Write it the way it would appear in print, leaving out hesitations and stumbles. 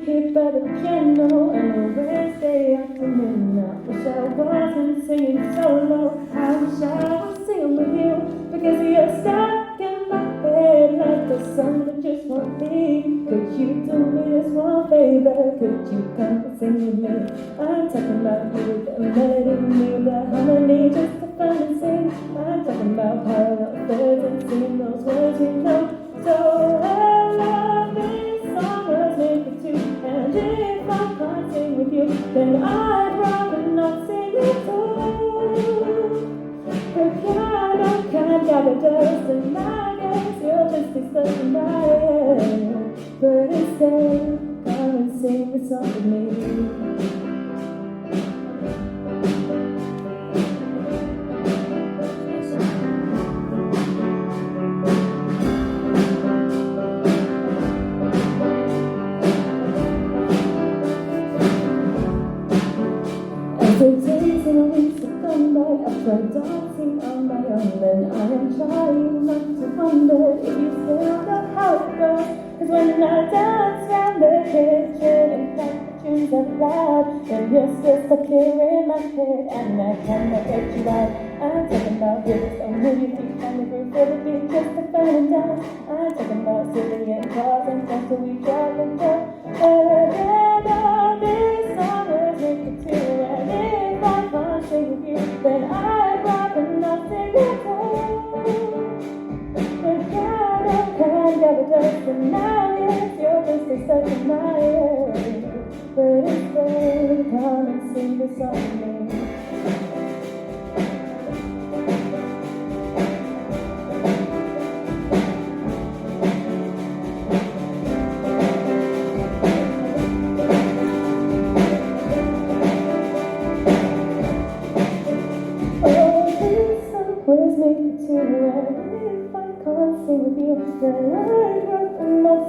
Here by the piano on a Wednesday afternoon. I wish I wasn't singing solo. I wish I was singing with you, because you're stuck in my head like a song that just won't be. Could you do me this one favor? Could you come and sing with me? I'm talking about you, the melody, me, the harmony, just to fun and sing. I'm talking about parallel thirds and singing those words we know. So I love this song was made for two, and if I can't sing with you, then I'd rather not sing at all. The piano can't gather dust, and I guess you'll just be stuck in my head. But instead, come and sing the song with me. The days and weeks have gone by, I've tried dancing on my own, and I am trying not to wonder if you still know how it goes. Cause when I dance round the kitchen and crack the tunes up loud, then you're still stuck here in my head, and I cannot get you out. I'm talking about rivers on move your feet on the roof of the beat just to find and down. I'm talking about silly and cars and friends till we drive and go. Again, all this song was written to, and if I can't sing with you, then I'd rather not sing at all. The piano can't gather dust, and now yes, you're just stuck in my head. But instead, come and sing the song with me. Was made for two, and if I can't sing with you, then I'd rather not